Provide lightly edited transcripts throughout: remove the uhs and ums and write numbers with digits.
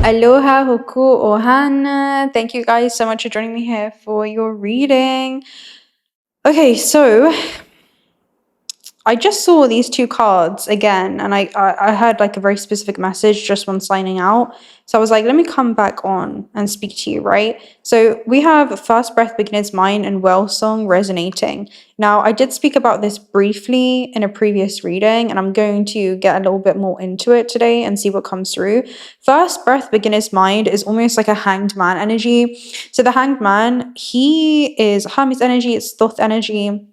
Aloha hoku ohana. Thank you guys so much for joining me here for your reading. Okay, so I just saw these two cards again, and I had like a very specific message just when signing out. So I was like, let me come back on and speak to you, right? So we have First Breath, Beginner's Mind, and Whale Song resonating. Now, I did speak about this briefly in a previous reading, and I'm going to get a little bit more into it today and see what comes through. First Breath, Beginner's Mind is almost like a hanged man energy. So the hanged man, he is Hermes energy, it's Thoth energy.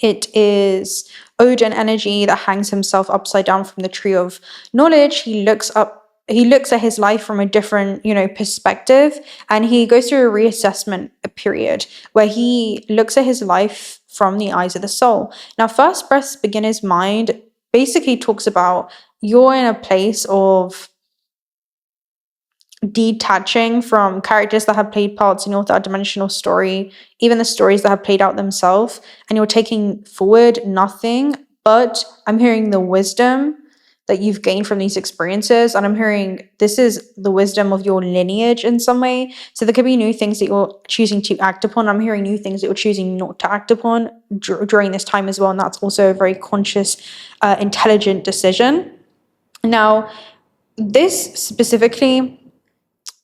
It is Odin energy that hangs himself upside down from the tree of knowledge. He looks at his life from a different, perspective, and he goes through a reassessment period where he looks at his life from the eyes of the soul. Now, First Breath, Beginner's Mind basically talks about you're in a place of detaching from characters that have played parts in your third dimensional story, even the stories that have played out themselves, and you're taking forward nothing but, I'm hearing, the wisdom that you've gained from these experiences, and I'm hearing this is the wisdom of your lineage in some way. So there could be new things that you're choosing to act upon. I'm hearing new things that you're choosing not to act upon during this time as well, and that's also a very conscious, intelligent decision. Now, this specifically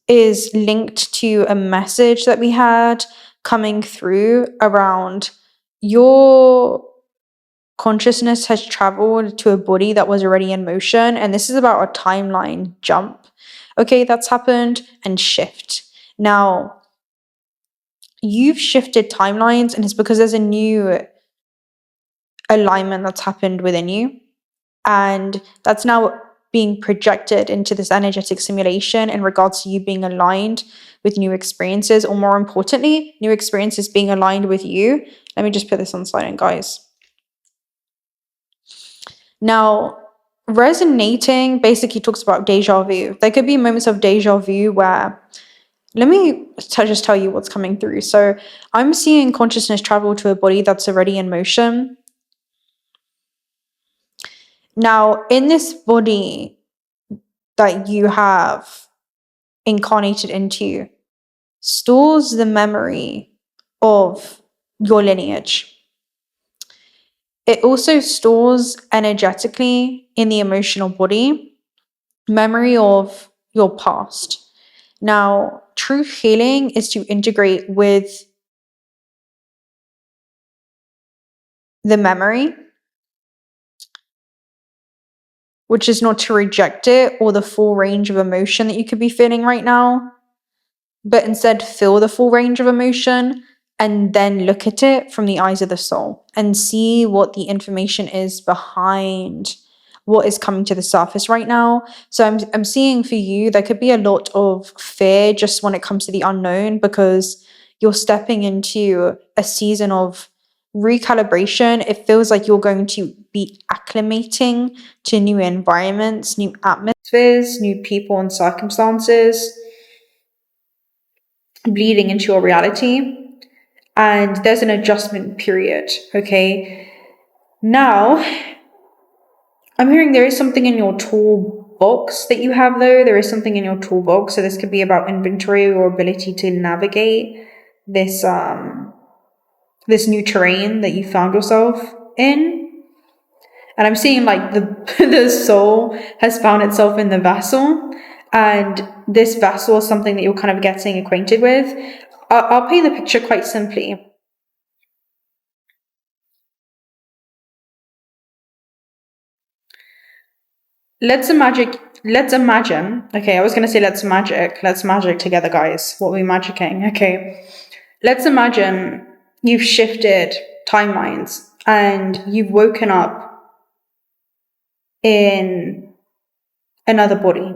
is linked to a message that we had coming through around your consciousness has traveled to a body that was already in motion, and this is about a timeline jump, okay, that's happened, and shift. Now, you've shifted timelines, and it's because there's a new alignment that's happened within you, and that's now being projected into this energetic simulation in regards to you being aligned with new experiences, or more importantly, new experiences being aligned with you. Let me just put this on silent, guys. Now, resonating basically talks about deja vu. There could be moments of deja vu where, let me just tell you what's coming through. So I'm seeing consciousness travel to a body that's already in motion. Now, in this body that you have incarnated into stores the memory of your lineage. It also stores energetically in the emotional body memory of your past. Now, true healing is to integrate with the memory, which is not to reject it or the full range of emotion that you could be feeling right now, but instead feel the full range of emotion and then look at it from the eyes of the soul and see what the information is behind what is coming to the surface right now. So I'm seeing for you, there could be a lot of fear just when it comes to the unknown, because you're stepping into a season of recalibration. It feels like you're going to be acclimating to new environments, new atmospheres, new people and circumstances bleeding into your reality. And there's an adjustment period, okay? Now, I'm hearing there is something in your toolbox that you have, though. There is something in your toolbox. So this could be about inventory or ability to navigate this this new terrain that you found yourself in. And I'm seeing like the soul has found itself in the vessel, and this vessel is something that you're kind of getting acquainted with. I'll paint the picture quite simply. Let's imagine, okay, I was going to say let's magic together, guys. What are we magicking? Okay. Let's imagine you've shifted timelines and you've woken up in another body.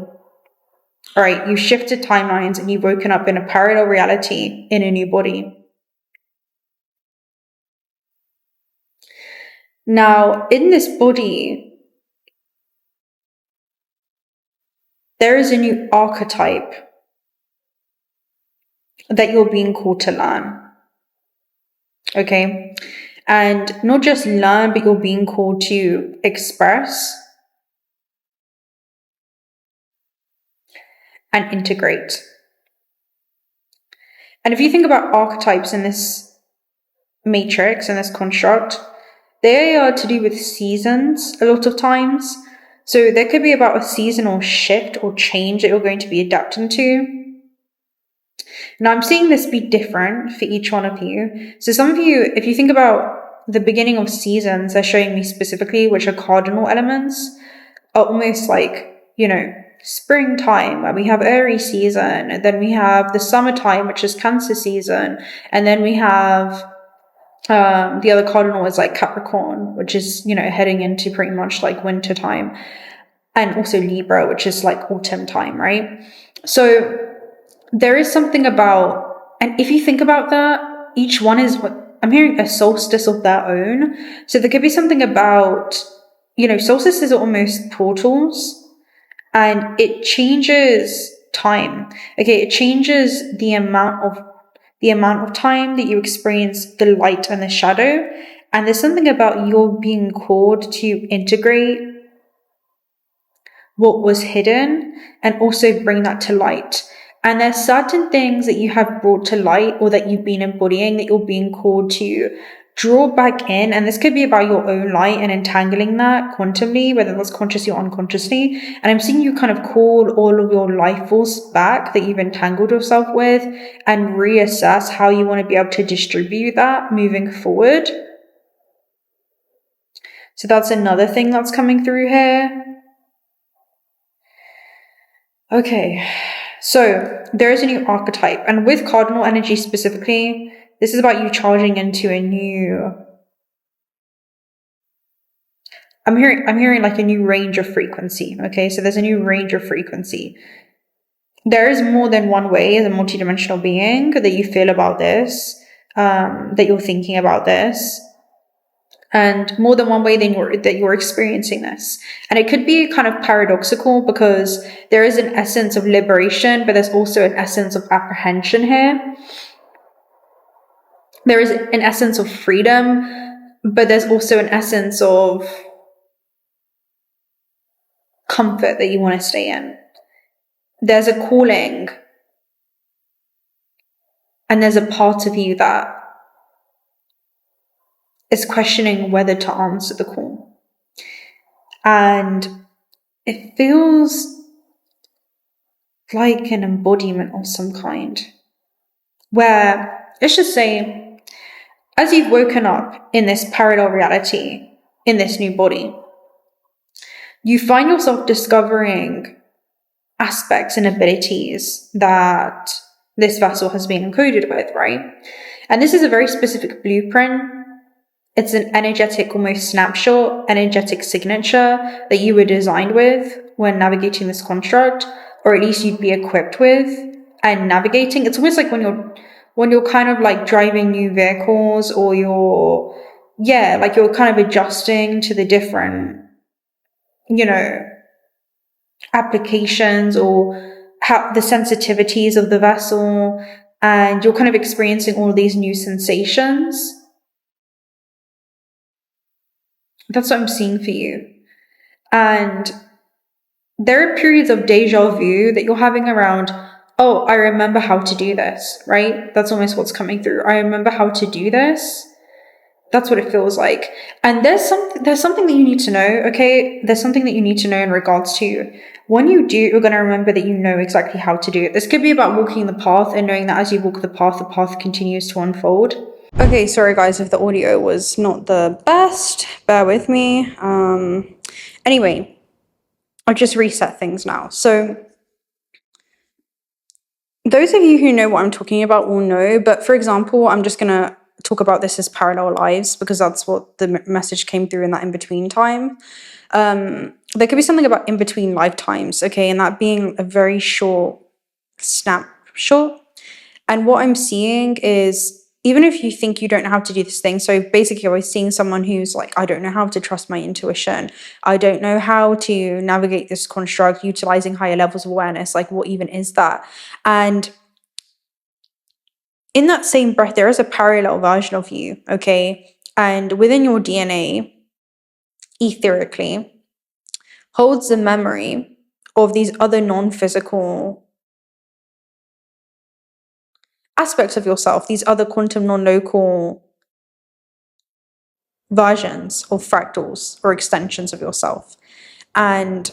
All right, you've shifted timelines and you've woken up in a parallel reality in a new body. Now, in this body, there is a new archetype that you're being called to learn. Okay? And not just learn, but you're being called to express. and integrate. And if you think about archetypes in this matrix, in this construct, they are to do with seasons a lot of times. So there could be about a seasonal shift or change that you're going to be adapting to. Now I'm seeing this be different for each one of you. So some of you, if you think about the beginning of seasons, they're showing me specifically, which are cardinal elements, are almost like, springtime, where we have Aries season, and then we have the summertime, which is Cancer season, and then we have the other cardinal is like Capricorn, which is, heading into pretty much like winter time, and also Libra, which is like autumn time, right? So there is something about, and if you think about that, each one is what I'm hearing, a solstice of their own. So there could be something about, solstices are almost portals, and it changes time. Okay, it changes the amount of time that you experience the light and the shadow. And there's something about you're being called to integrate what was hidden and also bring that to light. And there's certain things that you have brought to light or that you've been embodying that you're being called to draw back in. And this could be about your own light and entangling that quantumly, whether that's consciously or unconsciously. And I'm seeing you kind of call all of your life force back that you've entangled yourself with and reassess how you want to be able to distribute that moving forward. So that's another thing that's coming through here. Okay, so there is a new archetype, and with cardinal energy specifically, this is about you charging into a new, I'm hearing like a new range of frequency. Okay, so there's a new range of frequency. There is more than one way as a multidimensional being that you feel about this, that you're thinking about this, and more than one way that you're experiencing this. And it could be kind of paradoxical because there is an essence of liberation, but there's also an essence of apprehension here. There is an essence of freedom, but there's also an essence of comfort that you want to stay in. There's a calling, and there's a part of you that is questioning whether to answer the call. And it feels like an embodiment of some kind, where, let's just say, as you've woken up in this parallel reality, in this new body, you find yourself discovering aspects and abilities that this vessel has been encoded with, right? And this is a very specific blueprint. It's an energetic, almost snapshot, energetic signature that you were designed with when navigating this construct, or at least you'd be equipped with and navigating. It's almost like when you're kind of like driving new vehicles, or you're kind of adjusting to the different, applications or how the sensitivities of the vessel, and you're kind of experiencing all these new sensations. That's what I'm seeing for you. And there are periods of deja vu that you're having around, oh, I remember how to do this, right? That's almost what's coming through. I remember how to do this. That's what it feels like. And there's something that you need to know, okay? There's something that you need to know in regards to when you do, you're going to remember that you know exactly how to do it. This could be about walking the path and knowing that as you walk the path continues to unfold. Okay, sorry guys if the audio was not the best. Bear with me. Anyway, I'll just reset things now. So those of you who know what I'm talking about will know, but for example, I'm just going to talk about this as parallel lives because that's what the message came through in that in-between time. There could be something about in-between lifetimes, okay, and that being a very short snapshot. And what I'm seeing is, even if you think you don't know how to do this thing, so basically I was seeing someone who's like, I don't know how to trust my intuition. I don't know how to navigate this construct, utilizing higher levels of awareness. Like, what even is that? And in that same breath, there is a parallel version of you, okay? And within your DNA, etherically, holds the memory of these other non-physical aspects of yourself, these other quantum non-local versions or fractals or extensions of yourself. And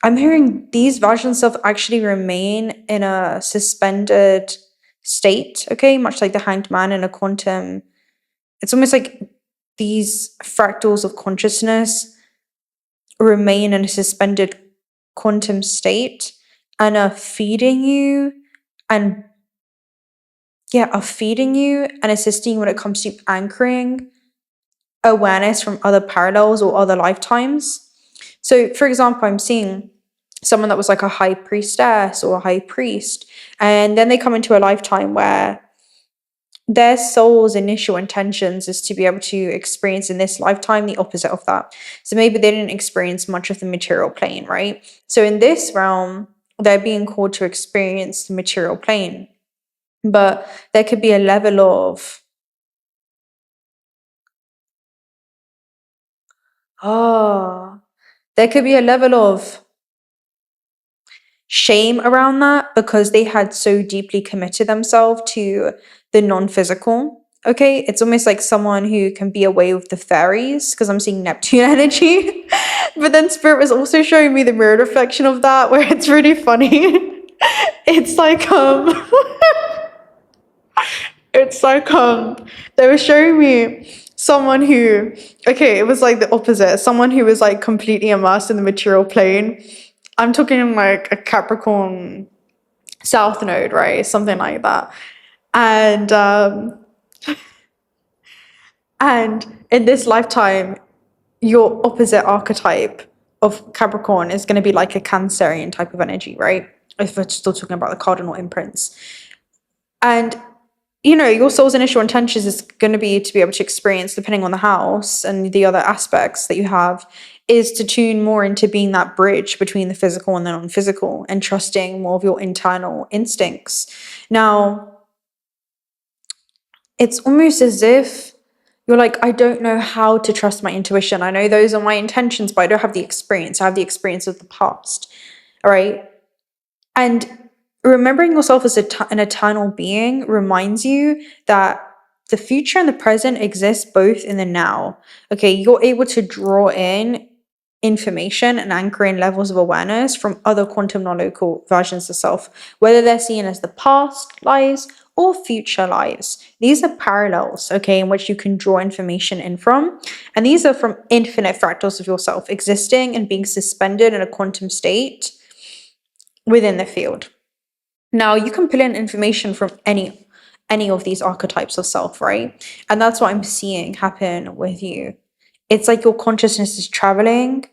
I'm hearing these versions of actually remain in a suspended state, okay, much like the hanged man in a quantum. It's almost like these fractals of consciousness remain in a suspended quantum state and are feeding you and assisting you when it comes to anchoring awareness from other parallels or other lifetimes. So, for example, I'm seeing someone that was like a high priestess or a high priest, and then they come into a lifetime where their soul's initial intentions is to be able to experience in this lifetime the opposite of that. So maybe they didn't experience much of the material plane, right? So in this realm, they're being called to experience the material plane. But there could be a level of, there could be a level of shame around that because they had so deeply committed themselves to the non-physical. Okay, it's almost like someone who can be away with the fairies, because I'm seeing Neptune energy. But then Spirit was also showing me the mirror reflection of that, where it's really funny. It's like it's like they were showing me someone who, okay, it was like the opposite, someone who was like completely immersed in the material plane. I'm talking like a Capricorn South Node, right? Something like that. And in this lifetime, your opposite archetype of Capricorn is going to be like a Cancerian type of energy, right? If we're still talking about the cardinal imprints. And you know, your soul's initial intentions is going to be able to experience, depending on the house and the other aspects that you have, is to tune more into being that bridge between the physical and the non-physical and trusting more of your internal instincts. Now, it's almost as if you're like, I don't know how to trust my intuition. I know those are my intentions, but I don't have the experience. I have the experience of the past, all right? And remembering yourself as an eternal being reminds you that the future and the present exist both in the now. Okay, you're able to draw in information and anchor in levels of awareness from other quantum non-local versions of self, whether they're seen as the past lives or future lives. These are parallels, okay, in which you can draw information in from. And these are from infinite fractals of yourself existing and being suspended in a quantum state within the field. Now, you can pull in information from any of these archetypes of self, right? And that's what I'm seeing happen with you. It's like your consciousness is traveling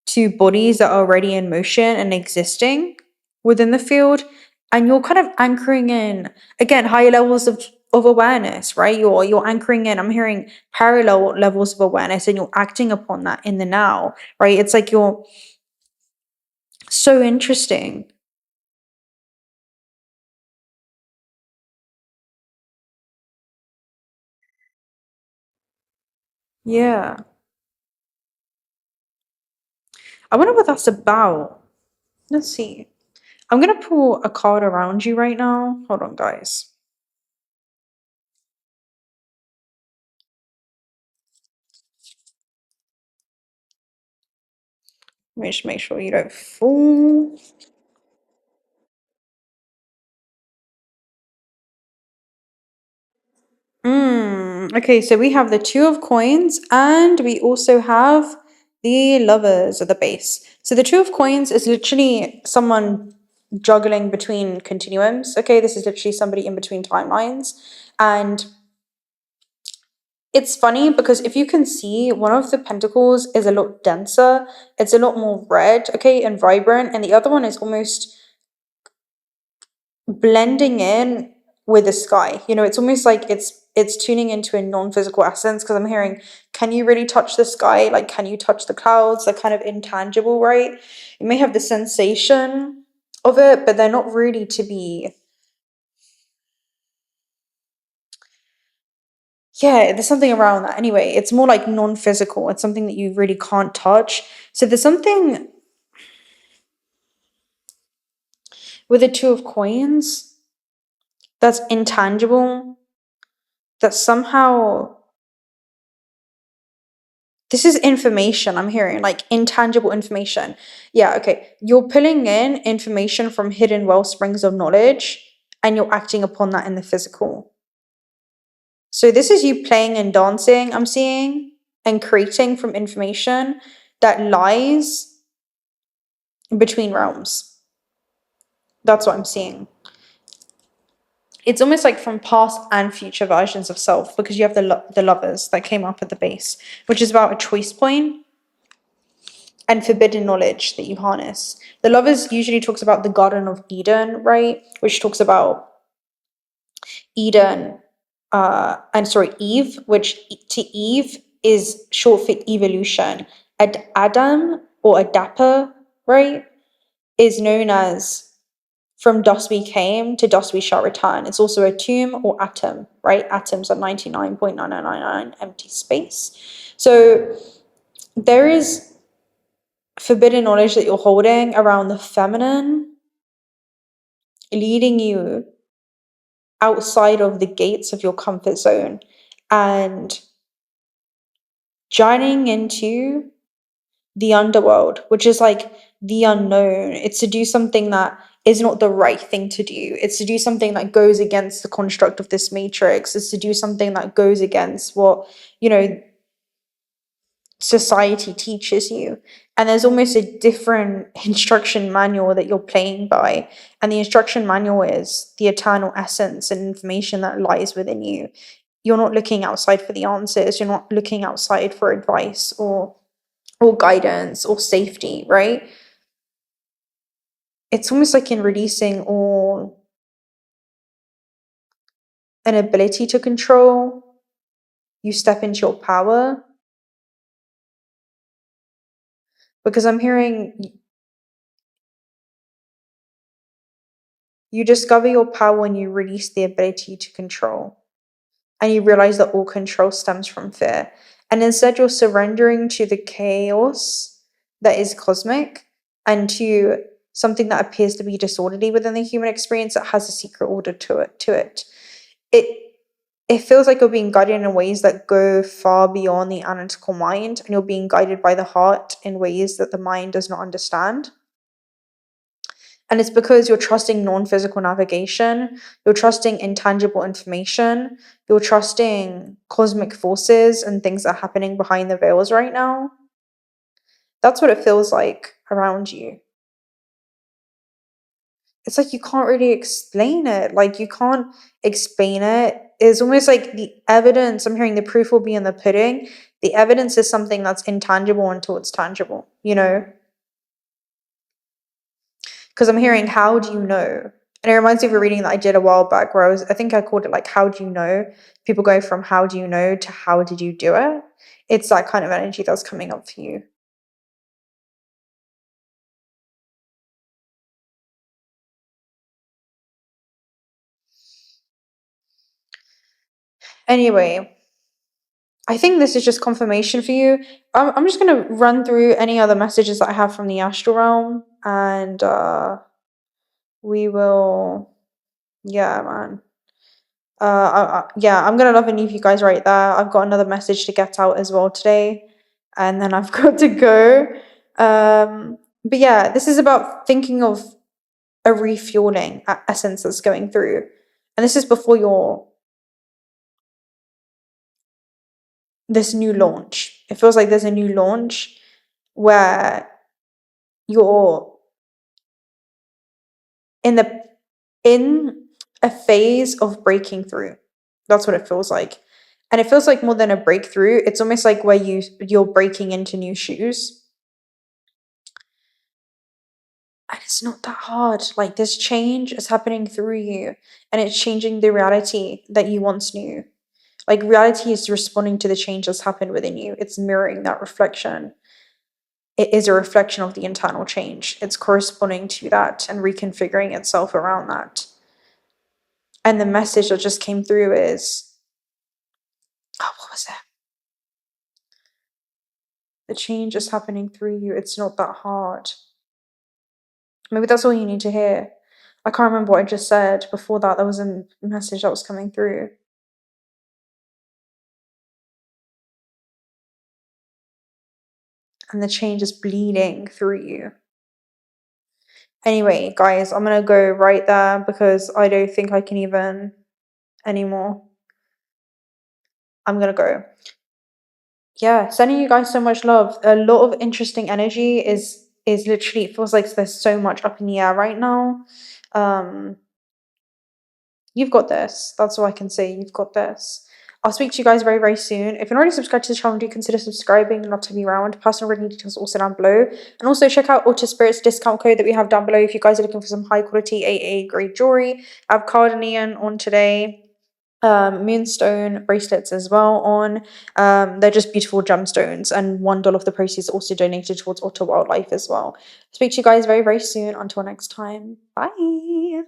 to bodies that are already in motion and existing within the field, and you're kind of anchoring in, again, higher levels of awareness, right? You're anchoring in, I'm hearing parallel levels of awareness, and you're acting upon that in the now, right? It's like you're so interesting. Yeah. I wonder what that's about. Let's see. I'm gonna pull a card around you right now. Hold on, guys. Let me just make sure you don't fall. Okay, so we have the Two of Coins and we also have the Lovers at the base. So the Two of Coins is literally someone juggling between continuums. Okay, this is literally somebody in between timelines. And it's funny because if you can see, one of the pentacles is a lot denser. It's a lot more red, okay, and vibrant. And the other one is almost blending in with the sky. You know, it's almost like it's tuning into a non-physical essence, because I'm hearing, can you really touch the sky? Like, can you touch the clouds? They're kind of intangible, right? You may have the sensation of it, but they're not really to be. Yeah, there's something around that. Anyway, it's more like non-physical. It's something that you really can't touch. So there's something with the Two of Coins. that's intangible, that somehow this is information I'm hearing, like intangible information. Yeah, okay. You're pulling in information from hidden well springs of knowledge and you're acting upon that in the physical. So this is you playing and dancing, I'm seeing, and creating from information that lies between realms. That's what I'm seeing. It's almost like from past and future versions of self, because you have the lovers that came up at the base, which is about a choice point and forbidden knowledge that you harness. The lovers usually talks about the Garden of Eden, right? Which talks about Eden, Eve, which to Eve is short for evolution. Adam or Adapa, right, is known as from dust we came, to dust we shall return. It's also a tomb or atom, right? Atoms are 99.9999 empty space. So there is forbidden knowledge that you're holding around the feminine, leading you outside of the gates of your comfort zone and journeying into the underworld, which is like the unknown. It's to do something that is not the right thing to do. It's to do something that goes against the construct of this matrix. It's to do something that goes against what, society teaches you. And there's almost a different instruction manual that you're playing by. And the instruction manual is the eternal essence and information that lies within you. You're not looking outside for the answers. You're not looking outside for advice or guidance or safety, right? It's almost like in releasing all an ability to control, you step into your power. Because I'm hearing you discover your power when you release the ability to control. And you realize that all control stems from fear. And instead, you're surrendering to the chaos that is cosmic and to something that appears to be disorderly within the human experience that has a secret order to it. It feels like you're being guided in ways that go far beyond the analytical mind, and you're being guided by the heart in ways that the mind does not understand. And it's because you're trusting non-physical navigation, you're trusting intangible information, you're trusting cosmic forces and things that are happening behind the veils right now. That's what it feels like around you. It's like you can't really explain it. Like you can't explain it. It's almost like the evidence, I'm hearing the proof will be in the pudding. The evidence is something that's intangible until it's tangible, Because I'm hearing, how do you know? And it reminds me of a reading that I did a while back where I think I called it like, how do you know? People go from how do you know to how did you do it? It's that kind of energy that's coming up for you. Anyway, I think this is just confirmation for you. I'm just going to run through any other messages that I have from the astral realm, and we will, yeah, man. Yeah, I'm going to love and leave you guys right there. I've got another message to get out as well today, and then I've got to go. But yeah, this is about thinking of a refueling essence that's going through. And this is before this new launch. It feels like there's a new launch where you're in a phase of breaking through. That's what it feels like. And it feels like more than a breakthrough, it's almost like where you're breaking into new shoes. And it's not that hard. Like this change is happening through you, and it's changing the reality that you once knew. Like reality is responding to the change that's happened within you. It's mirroring that reflection. It is a reflection of the internal change. It's corresponding to that and reconfiguring itself around that. And the message that just came through is, oh, what was it? The change is happening through you. It's not that hard. Maybe that's all you need to hear. I can't remember what I just said before that. There was a message that was coming through. And the change is bleeding through you. Anyway, guys, I'm gonna go right there because I don't think I can even anymore. I'm gonna go. Yeah, sending you guys so much love. A lot of interesting energy is literally, it feels like there's so much up in the air right now. You've got this. That's all I can say. You've got this. I'll speak to you guys very, very soon. If you're not already subscribed to the channel, do consider subscribing. Love to be around. Personal reading details also down below. And also check out Auto Spirits discount code that we have down below if you guys are looking for some high quality AA grade jewelry. I have carnelian on today. Moonstone bracelets as well on. They're just beautiful gemstones, and $1 of the proceeds also donated towards Otter Wildlife as well. Speak to you guys very, very soon. Until next time. Bye.